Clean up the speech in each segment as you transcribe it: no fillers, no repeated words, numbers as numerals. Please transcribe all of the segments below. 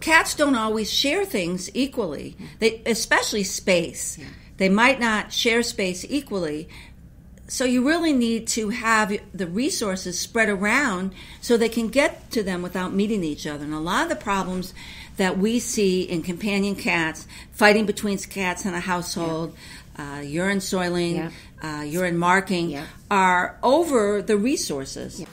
cats don't always share things equally, especially space. Yeah. They might not share space equally. So you really need to have the resources spread around so they can get to them without meeting each other. And a lot of the problems that we see in companion cats, fighting between cats in a household, urine soiling, urine marking, are over the resources. Yeah.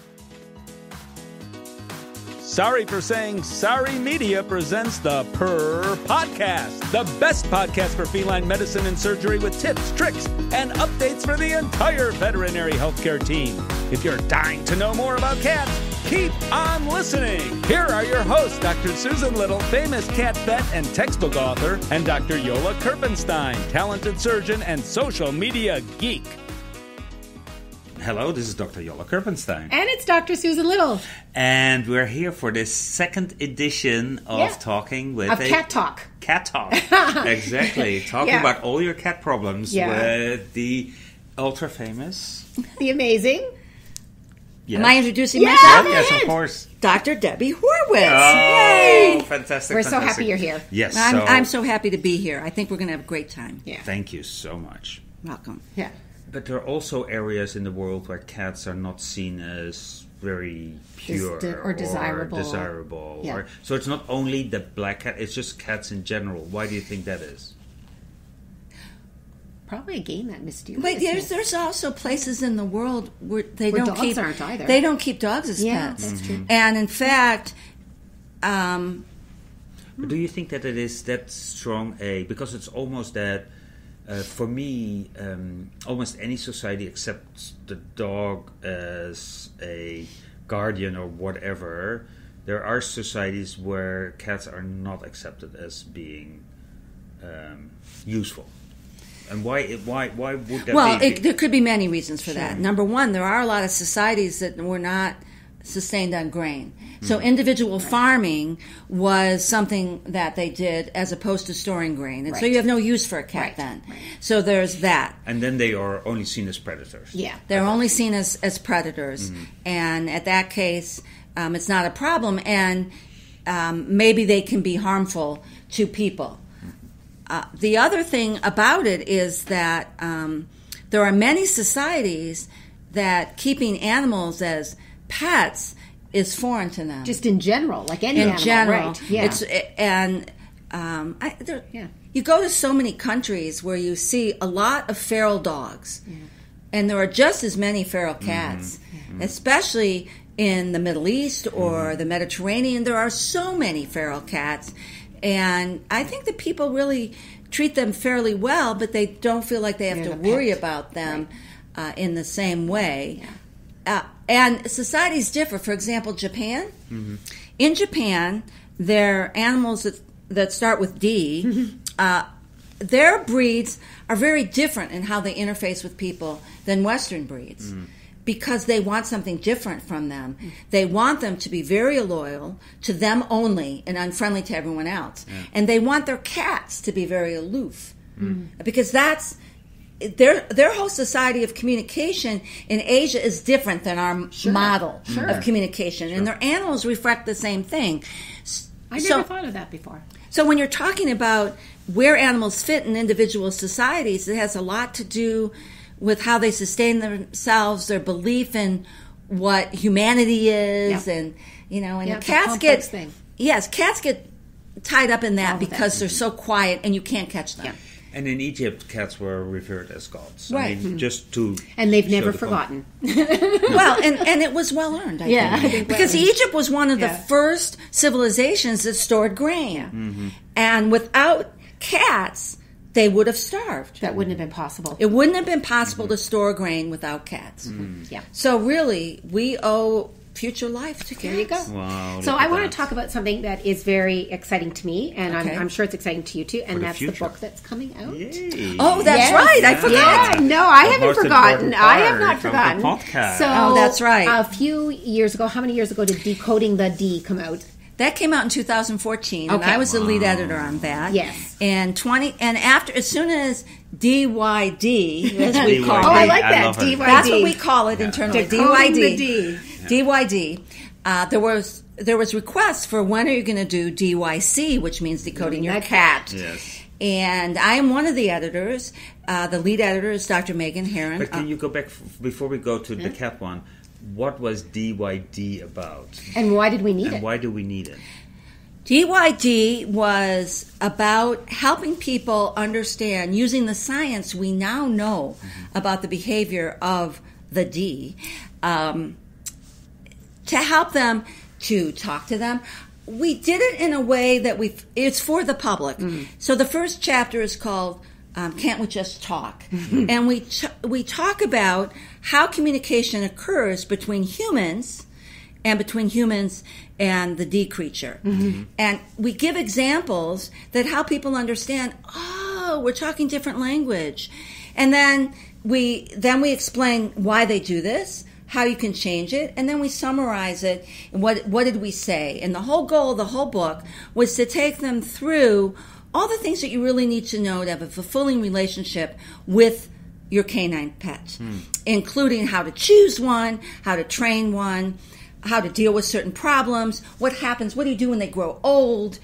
Sorry for Saying Sorry Media presents the PurrPodcast, the best podcast for feline medicine and surgery with tips, tricks, and updates for the entire veterinary healthcare team. If you're dying to know more about cats, keep on listening. Here are your hosts, Dr. Susan Little, famous cat vet and textbook author, and Dr. Yola Kerpenstein, talented surgeon and social media geek. Hello, this is Dr. Yola Kerpenstein. And it's Dr. Susan Little. And we're here for this second edition of talking with Cat Talk. Cat Talk. Exactly. Talking about all your cat problems with the ultra famous. The amazing. Yes. Am I introducing myself? Yes, of course. Dr. Debbie Horwitz. Oh, Yay. Fantastic. We're so happy you're here. Yes. I'm so happy to be here. I think we're going to have a great time. Yeah. Thank you so much. Welcome. Yeah. But there are also areas in the world where cats are not seen as very pure or desirable. Yeah. So it's not only the black cat, it's just cats in general. Why do you think that is? Probably again that mysterious. But there's also places in the world where dogs aren't either. They don't keep dogs as pets. That's true. And in fact, but do you think that it is that strong because it's almost that. For me, almost any society accepts the dog as a guardian or whatever. There are societies where cats are not accepted as being useful. And why would that be? Well, there could be many reasons for that. Number one, there are a lot of societies that were not sustained on grain. So individual farming was something that they did as opposed to storing grain. And so you have no use for a cat then. Right. So there's that. And then they are only seen as predators. Yeah. They're only seen as predators. Mm-hmm. And at that case, it's not a problem. And maybe they can be harmful to people. The other thing about it is that there are many societies that keeping animals as pets is foreign to them. Just in general, like any animal. In general. Right. Yeah. You go to so many countries where you see a lot of feral dogs. Yeah. And there are just as many feral cats, especially in the Middle East or the Mediterranean. There are so many feral cats. And I think that people really treat them fairly well, but they don't feel like they have to worry about them in the same way. Yeah. And societies differ. For example, Japan. Mm-hmm. In Japan, their animals that start with D, their breeds are very different in how they interface with people than Western breeds. Mm. Because they want something different from them. They want them to be very loyal to them only and unfriendly to everyone else. Yeah. And they want their cats to be very aloof. Mm. Because that's their whole society of communication in Asia is different than our model of communication. Sure. And their animals reflect the same thing. I never thought of that before. So when you're talking about where animals fit in individual societies, it has a lot to do with how they sustain themselves, their belief in what humanity is, and cats get tied up in that because they're so quiet and you can't catch them. Yeah. And in Egypt, cats were revered as gods. Right. I mean, just to and they've never forgotten. Well, and it was well earned, I think. Because Egypt was one of the first civilizations that stored grain. Yeah. Mm-hmm. And without cats, they would have starved. That wouldn't have been possible. It wouldn't have been possible to store grain without cats. Mm-hmm. Yeah. So really, we owe future life to cats. There you go. Wow, so I want to talk about something that is very exciting to me, and I'm sure it's exciting to you too, and that's the book that's coming out. Yay. Oh, that's right. I forgot. Yeah. No, I haven't forgotten. I have not forgotten. Podcast. So that's right. A few years ago, how many years ago did Decoding the D come out? That came out in 2014, and I was the lead editor on that. Yes. And as soon as DYD, as we call it. Oh, I like that. DYD. That's what we call it internally. Decoding DYD. the D. DYD there was requests for when are you going to do DYC, which means decoding your cat. Yes. And I am one of the editors. The lead editor is Dr. Megan Herron. But can you go back, before we go to the cat one, what was DYD about? And why did we need it? And why do we need it? DYD was about helping people understand, using the science we now know about the behavior of the D, to help them, to talk to them. We did it in a way that it's for the public. So the first chapter is called Can't We Just Talk? And we talk about how communication occurs between humans and the D creature. And we give examples that help people understand, we're talking different language. And then we explain why they do this, how you can change it, and then we summarize it. What did we say? And the whole goal of the whole book was to take them through all the things that you really need to know to have a fulfilling relationship with your canine pet, including how to choose one, how to train one, how to deal with certain problems, what happens, what do you do when they grow old,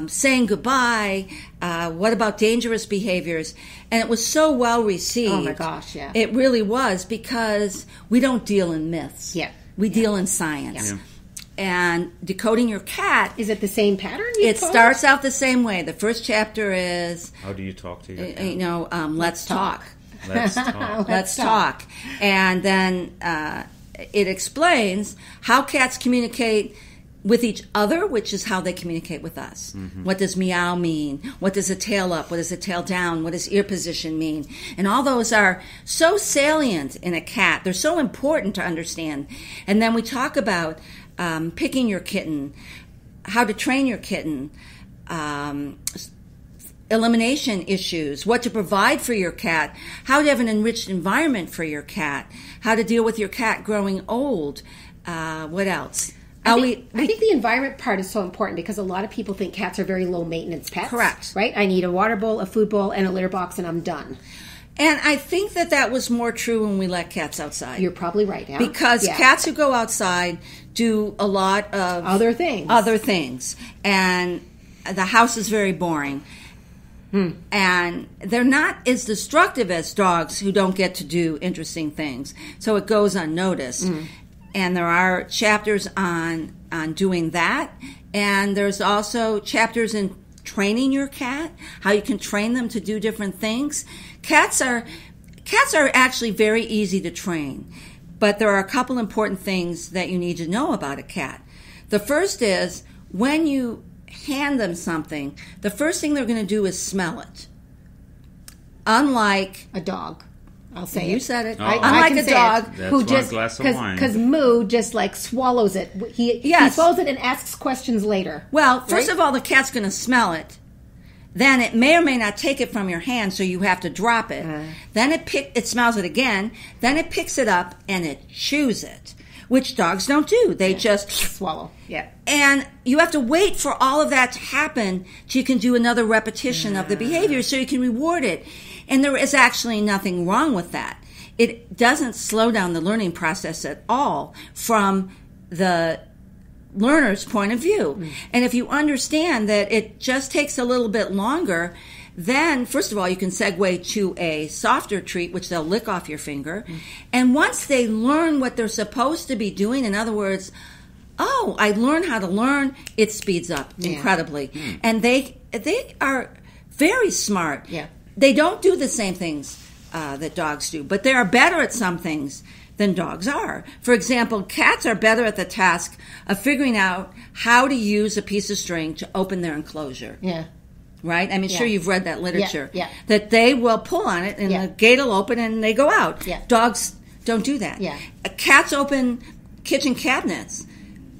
saying goodbye, what about dangerous behaviors. And it was so well received. Oh my gosh, yeah. It really was, because we don't deal in myths. Yeah. We deal in science. Yeah. And decoding your cat... Is it the same pattern? It starts out the same way. The first chapter is... How do you talk to your cat? Let's talk. Let's talk. Let's talk. And then it explains how cats communicate with each other, which is how they communicate with us. What does meow mean? What does a tail up? What does a tail down? What does ear position mean? And all those are so salient in a cat. They're so important to understand. And then we talk about picking your kitten, how to train your kitten, elimination issues, what to provide for your cat, how to have an enriched environment for your cat, how to deal with your cat growing old. What else? I think the environment part is so important, because a lot of people think cats are very low maintenance pets. Correct. Right? I need a water bowl, a food bowl, and a litter box, and I'm done. And I think that was more true when we let cats outside. You're probably right, yeah. Because cats who go outside do a lot of other things. And the house is very boring. And they're not as destructive as dogs who don't get to do interesting things. So it goes unnoticed. And there are chapters on doing that. And there's also chapters in training your cat, how you can train them to do different things. Cats are actually very easy to train, but there are a couple important things that you need to know about a cat. The first is, when you hand them something, the first thing they're going to do is smell it. Unlike a dog. I'll say you it. said it. Unlike a dog who just, because Moo just like swallows it. He swallows it and asks questions later. Well, first of all, the cat's going to smell it. Then it may or may not take it from your hand, so you have to drop it. Then it smells it again. Then it picks it up and it chews it, which dogs don't do. They just swallow. Yeah. And you have to wait for all of that to happen so you can do another repetition of the behavior, so you can reward it. And there is actually nothing wrong with that. It doesn't slow down the learning process at all from the learner's point of view. And if you understand that it just takes a little bit longer, then, first of all, you can segue to a softer treat, which they'll lick off your finger. And once they learn what they're supposed to be doing, in other words, I learned how to learn, it speeds up incredibly. And they are very smart. Yeah. They don't do the same things that dogs do, but they are better at some things than dogs are. For example, cats are better at the task of figuring out how to use a piece of string to open their enclosure. Yeah. Right? I mean, sure, you've read that literature. Yeah. That they will pull on it and the gate will open and they go out. Yeah. Dogs don't do that. Yeah. Cats open kitchen cabinets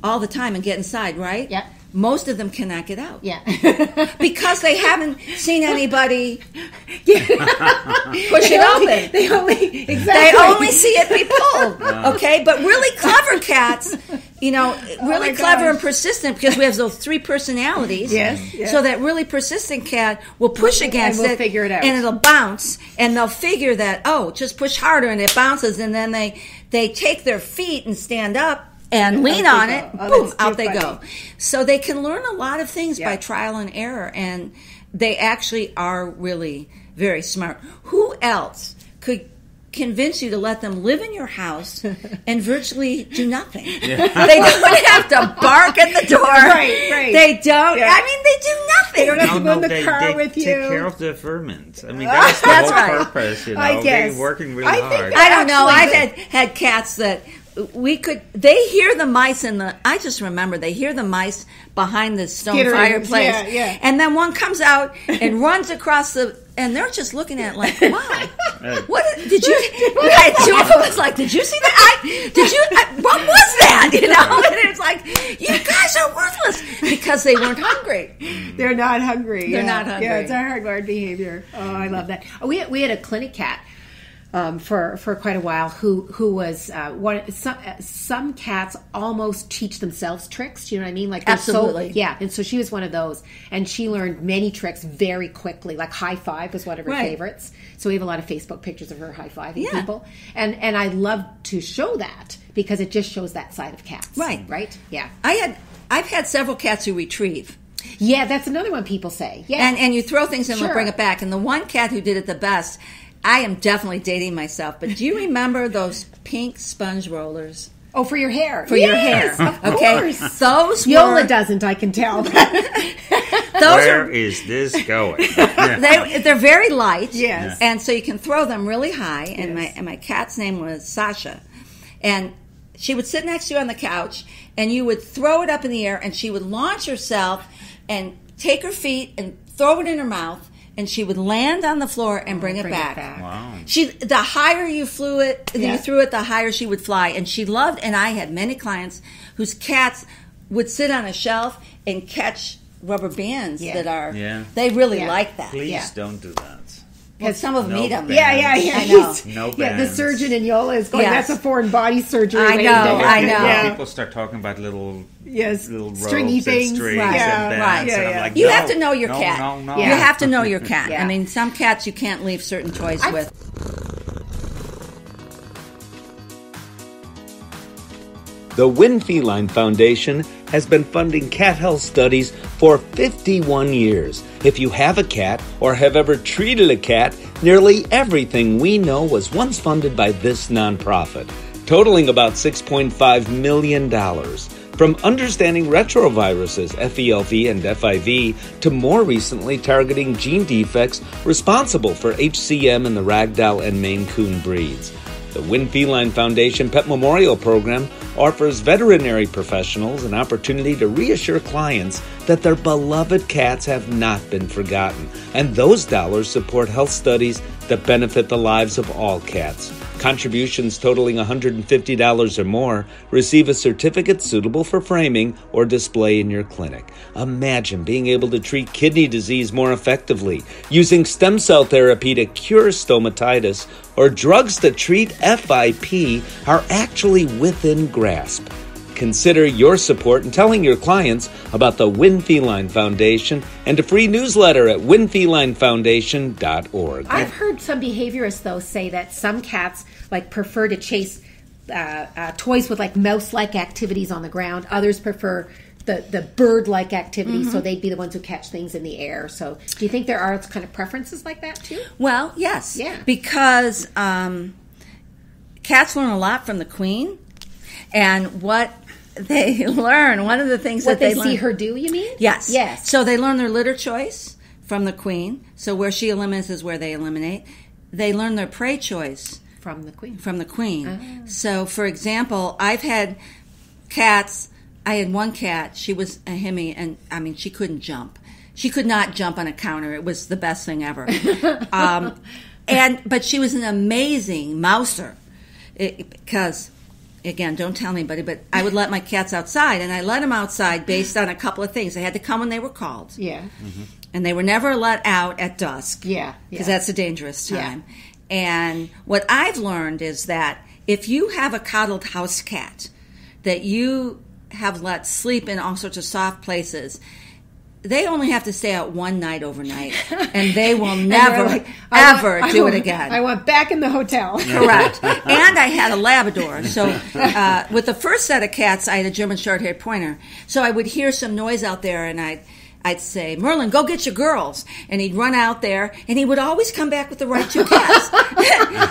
all the time and get inside, right? Yeah. Most of them cannot get out. Yeah. Because they haven't seen anybody push it open. They only see it be pulled. Okay? But really clever cats, really clever and persistent, because we have those 3 personalities. Yes. So that really persistent cat will push against it. Figure it out. And it'll bounce. And they'll figure that, just push harder, and it bounces. And then they take their feet and stand up. and lean on it, boom, out they funny. go. So they can learn a lot of things by trial and error, and they actually are really very smart. Who else could convince you to let them live in your house and virtually do nothing? They don't have to bark at the door. Right. They don't. I mean, they do nothing. They don't have to go in the car with you. They take care of the vermin. I mean, that's the whole purpose, you know. I guess. They're working really hard. I don't know. I've had cats that they hear the mice I just remember they hear the mice behind the stone fireplace. Yeah. And then one comes out and runs across and they're just looking at it like, wow. What did you? Two of them was like, did you see that? What was that? You know, and it's like, you guys are worthless because they weren't hungry. They're not hungry. They're not hungry. Yeah, it's a hardwired behavior. Oh, I love that. We had a clinic cat for quite a while who was some cats almost teach themselves tricks. Do you know what I mean? Like absolutely, and so she was one of those, and she learned many tricks very quickly. Like high five was one of her favorites. So we have a lot of Facebook pictures of her high fiving people, and I love to show that because it just shows that side of cats. Right. Yeah. I've had several cats who retrieve. Yeah, that's another one people say. Yeah, and you throw things and they'll bring it back. And the one cat who did it the best. I am definitely dating myself, but do you remember those pink sponge rollers? Oh, for your hair. For your hair. Of course. Those Yola doesn't, I can tell. Where is this going? They're very light. Yes. And so you can throw them really high. And my cat's name was Sasha. And she would sit next to you on the couch, and you would throw it up in the air, and she would launch herself and take her feet and throw it in her mouth. And she would land on the floor and bring it back. Wow. The higher you threw it, the higher she would fly. And she loved, and I had many clients whose cats would sit on a shelf and catch rubber bands that are, they really like that. Please don't do that. Because some of them eat them. Yeah. I know. No bands. Yeah, the surgeon in Yola is going, that's a foreign body surgery. I know. Yeah. People start talking about little stringy things. And strings and bands. And I'm like, you have to know your cat. No. You have to know your cat. I mean, some cats you can't leave certain toys with. The Win Feline Foundation has been funding cat health studies for 51 years. If you have a cat or have ever treated a cat, nearly everything we know was once funded by this nonprofit, totaling about $6.5 million. From understanding retroviruses, FELV and FIV, to more recently targeting gene defects responsible for HCM in the Ragdoll and Maine Coon breeds. The Win Feline Foundation Pet Memorial Program offers veterinary professionals an opportunity to reassure clients that their beloved cats have not been forgotten, and those dollars support health studies that benefit the lives of all cats. Contributions totaling $150 or more receive a certificate suitable for framing or display in your clinic. Imagine being able to treat kidney disease more effectively, using stem cell therapy to cure stomatitis, or drugs that treat FIP are actually within grasp. Consider your support in telling your clients about the Win Feline Foundation and a free newsletter at winfelinefoundation.org. I've heard some behaviorists, though, say that some cats prefer to chase toys with mouse-like activities on the ground. Others prefer the bird-like activities, so they'd be the ones who catch things in the air. So do you think there are kind of preferences like that, too? Well, yes. Yeah. Because cats learn a lot from the queen. And what they learn, one of the things that they see her do, you mean? Yes. Yes. So they learn their litter choice from the queen. So where she eliminates is where they eliminate. They learn their prey choice from the queen. Oh. So, for example, I've had cats. I had one cat. She was a Hemi, and I mean, she couldn't jump. She could not jump on a counter. It was the best thing ever. But she was an amazing mouser because. Again, don't tell anybody, but I would let my cats outside, and I let them outside based on a couple of things. They had to come when they were called. Yeah. Mm-hmm. And they were never let out at dusk. Yeah. Because that's a dangerous time. Yeah. And what I've learned is that if you have a coddled house cat that you have let sleep in all sorts of soft places, they only have to stay out one night overnight, and they will never, ever do it again. I want back in the hotel. Correct. And I had a Labrador. So with the first set of cats, I had a German short-haired pointer. So I would hear some noise out there, and I'd say, Merlin, go get your girls. And he'd run out there, and he would always come back with the right two cats.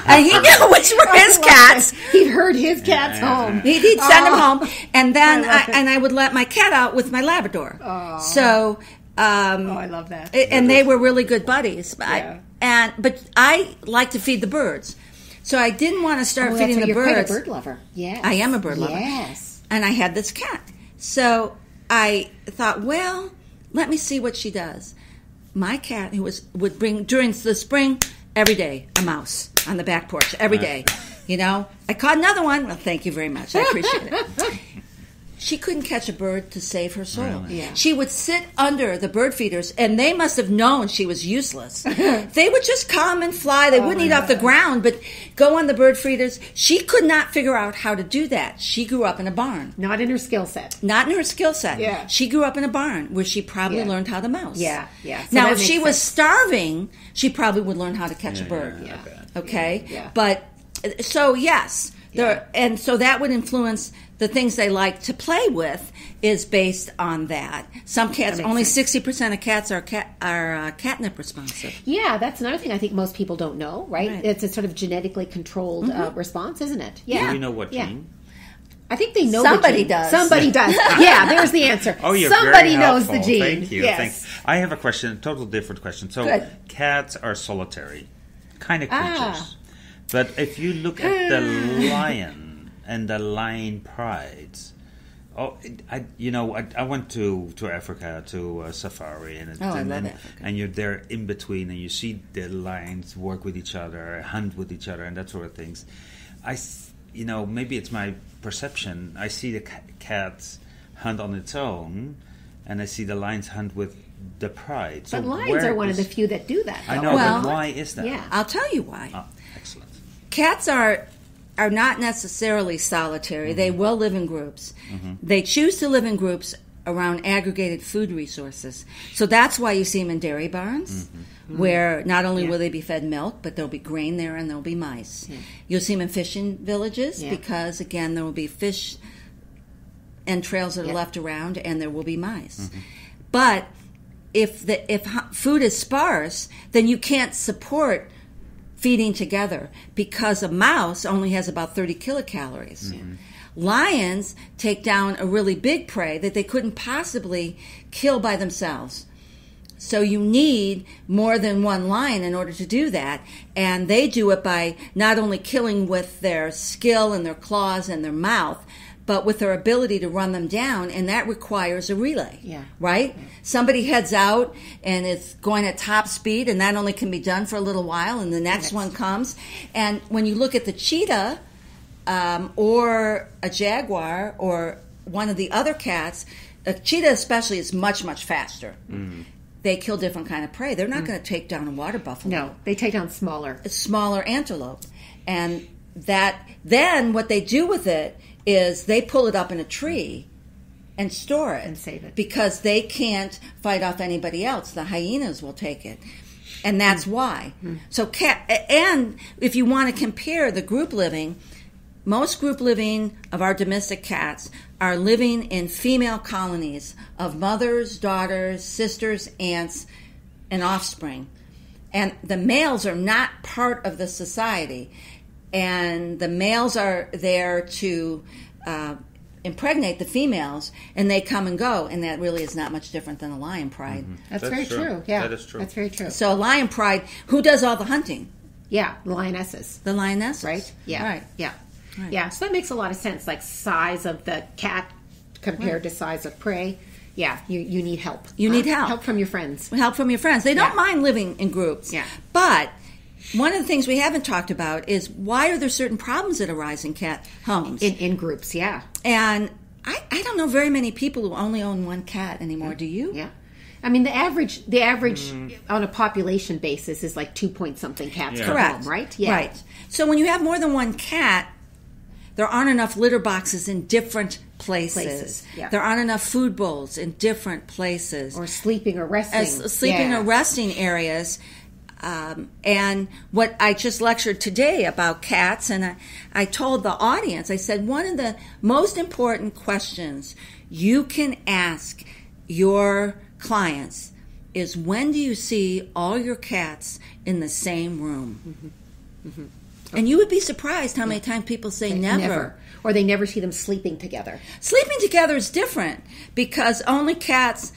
And he knew which were his cats. He'd heard his cats home. He'd send them home. And then I would let my cat out with my Labrador. So... I love that. And they were really good buddies. Yeah. But I like to feed the birds. So I didn't want to start feeding the birds. You're quite a bird lover. Yes. I am a bird lover. Yes. And I had this cat. So I thought, well, let me see what she does. My cat, would bring, during the spring, every day, a mouse on the back porch, every day. You know, I caught another one. Well, thank you very much. I appreciate it. She couldn't catch a bird to save her soul. Really? Yeah. She would sit under the bird feeders, and they must have known she was useless. They would just come and fly. They wouldn't eat off the ground, but go on the bird feeders. She could not figure out how to do that. She grew up in a barn. Not in her skill set. Not in her skill set. Yeah. She grew up in a barn where she probably learned how to mouse. Yeah, yeah. So now, that if she makes was sense. starving, she probably would learn how to catch a bird. Yeah. Okay? Yeah. But, so yes. And so that would influence the things they like to play with is based on that. Some cats, only 60% of cats are catnip responsive. Yeah, that's another thing I think most people don't know, right? It's a sort of genetically controlled response, isn't it? Yeah. Do you know what gene? I think they know Somebody the gene. does. Somebody does. Yeah, there's the answer. Oh, you're Somebody very knows helpful. the gene. Thank you. Yes. I have a question, a total different question. So Good. Cats are solitary kind of creatures. But if you look at the lion and the lion pride, I went to Africa to a safari, and I love Africa. And you're there in between, and you see the lions work with each other, hunt with each other, and that sort of things. Maybe it's my perception. I see the cat hunt on its own, and I see the lions hunt with the pride. But lions are one of the few that do that. I know, Well, but why is that? Yeah. I'll tell you why. Oh, excellent. Cats are not necessarily solitary. They will live in groups. They choose to live in groups around aggregated food resources. So that's why you see them in dairy barns, where not only will they be fed milk, but there'll be grain there and there'll be mice. Yeah. You'll see them in fishing villages because, again, there will be fish entrails that are left around and there will be mice. But if food is sparse, then you can't support feeding together because a mouse only has about 30 kilocalories. Lions take down a really big prey that they couldn't possibly kill by themselves. So you need more than one lion in order to do that. And they do it by not only killing with their skill and their claws and their mouth, but with their ability to run them down, and that requires a relay, right? Yeah. Somebody heads out and is going at top speed, and that only can be done for a little while, and the next one comes. And when you look at the cheetah or a jaguar or one of the other cats, a cheetah especially is much, much faster. They kill different kind of prey. They're not going to take down a water buffalo. No, they take down smaller antelope. And then what they do with it is they pull it up in a tree and store it. And save it. Because they can't fight off anybody else. The hyenas will take it. And that's why. So and if you want to compare the group living, most group living of our domestic cats are living in female colonies of mothers, daughters, sisters, aunts, and offspring. And the males are not part of the society. And the males are there to impregnate the females, and they come and go, and that really is not much different than a lion pride. That's very true. Yeah, that is true. That's very true. So a lion pride, who does all the hunting? Yeah, lionesses. The lionesses. Right? Yeah. Right. Yeah. Right. Yeah, so that makes a lot of sense, like size of the cat compared to size of prey. Yeah, you need help. You need help. Help from your friends. Help from your friends. They don't mind living in groups. Yeah. But one of the things we haven't talked about is why are there certain problems that arise in cat homes? In groups, yeah. And I don't know very many people who only own one cat anymore. Do you? Yeah. I mean, the average on a population basis is like 2 point something cats per Correct. home, right? Yeah. Right. So when you have more than one cat, there aren't enough litter boxes in different places. Yeah. There aren't enough food bowls in different places. Or sleeping or resting. Or resting areas. And what I just lectured today about cats, and I told the audience, I said, one of the most important questions you can ask your clients is, when do you see all your cats in the same room? And you would be surprised how many times people say never. Or they never see them sleeping together. Sleeping together is different, because only cats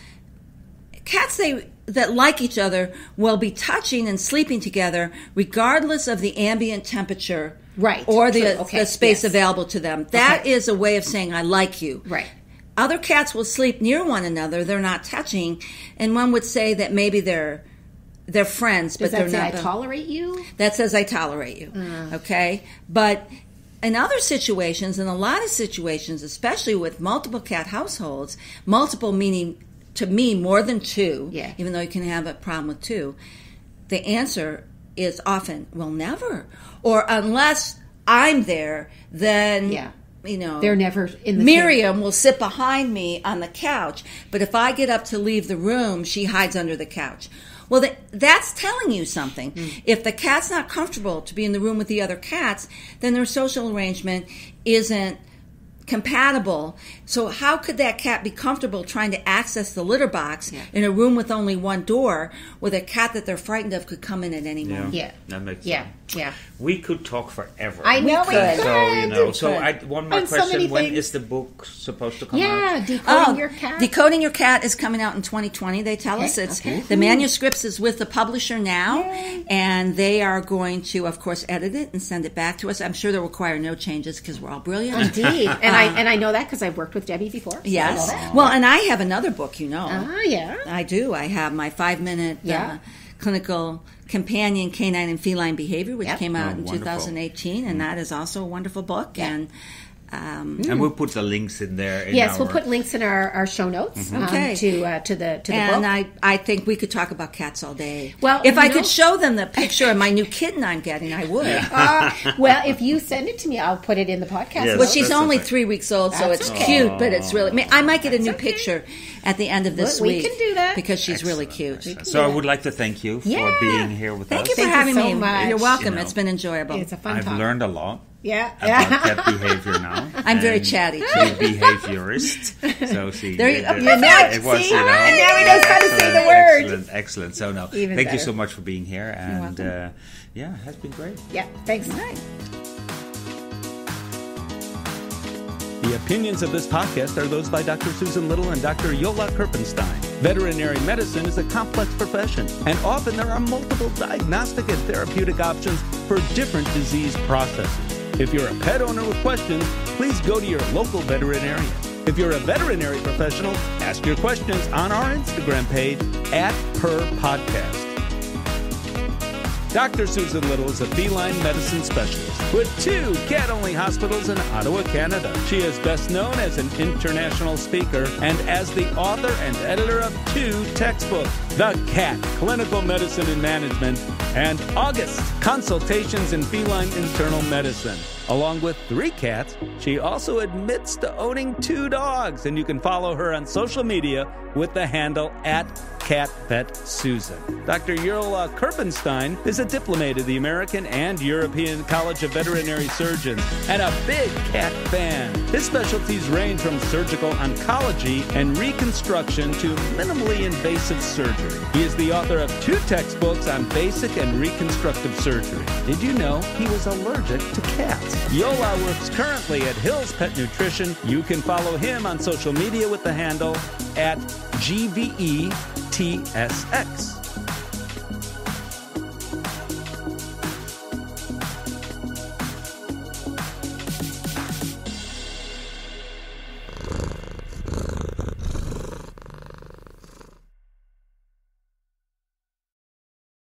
that like each other will be touching and sleeping together regardless of the ambient temperature, right, or the space available to them. That is a way of saying, I like you. Right. Other cats will sleep near one another. They're not touching. And one would say that maybe they're friends, but they're not. Does that say I tolerate you? That says I tolerate you. Okay? But in other situations, in a lot of situations, especially with multiple cat households, multiple meaning, to me, more than two, even though you can have a problem with two, the answer is often, well, never. Or unless I'm there, then, they're never in the Miriam will sit behind me on the couch, but if I get up to leave the room, she hides under the couch. Well, that's telling you something. If the cat's not comfortable to be in the room with the other cats, then their social arrangement isn't compatible. So how could that cat be comfortable trying to access the litter box in a room with only one door, with a cat that they're frightened of could come in at any moment? Yeah, that makes sense. Yeah. We could talk forever. I know we could. So one more question. When is the book supposed to come out? Decoding Your Cat. Decoding Your Cat is coming out in 2020. They tell us the manuscripts is with the publisher now, and they are going to, of course, edit it and send it back to us. I'm sure they'll require no changes because we're all brilliant. Indeed. And I know that because I've worked with Debbie before. So yes. Well, and I have another book, you know. I do. I have my 5-minute clinical companion canine and feline behavior, which came out in 2018, and that is also a wonderful book. And we'll put the links in there. We'll put links in our show notes to the book. And I think we could talk about cats all day. Well, if I could show them the picture of my new kitten I'm getting, I would. Well, if you send it to me, I'll put it in the podcast. Yes, well, she's only 3 weeks old, so it's cute, but it's really... I might get a new picture at the end of this week. We can do that. Because she's really cute. So I would like to thank you for being here with us. Thank you for having me. Much. You're welcome. It's been enjoyable. It's a fun talk. I've learned a lot. About cat behavior now. I'm very chatty too. Behaviorist. So see, there you go. And now he knows how to say the word. Excellent. So thank you so much for being here, and it has been great. Yeah, thanks. Nice. The opinions of this podcast are those by Dr. Susan Little and Dr. Yola Kerpenstein. Veterinary medicine is a complex profession, and often there are multiple diagnostic and therapeutic options for different disease processes. If you're a pet owner with questions, please go to your local veterinarian. If you're a veterinary professional, ask your questions on our Instagram page @PurrPodcast. Dr. Susan Little is a feline medicine specialist with 2 cat-only hospitals in Ottawa, Canada. She is best known as an international speaker and as the author and editor of 2 textbooks, The Cat, Clinical Medicine and Management, and August, Consultations in Feline Internal Medicine. Along with 3 cats, she also admits to owning 2 dogs, and you can follow her on social media with the handle @CatVetSusan. Dr. Yola Kerpenstein is a diplomate of the American and European College of Veterinary Surgeons and a big cat fan. His specialties range from surgical oncology and reconstruction to minimally invasive surgery. He is the author of 2 textbooks on basic and reconstructive surgery. Did you know he was allergic to cats? Yola works currently at Hill's Pet Nutrition. You can follow him on social media with the handle @GVETSX.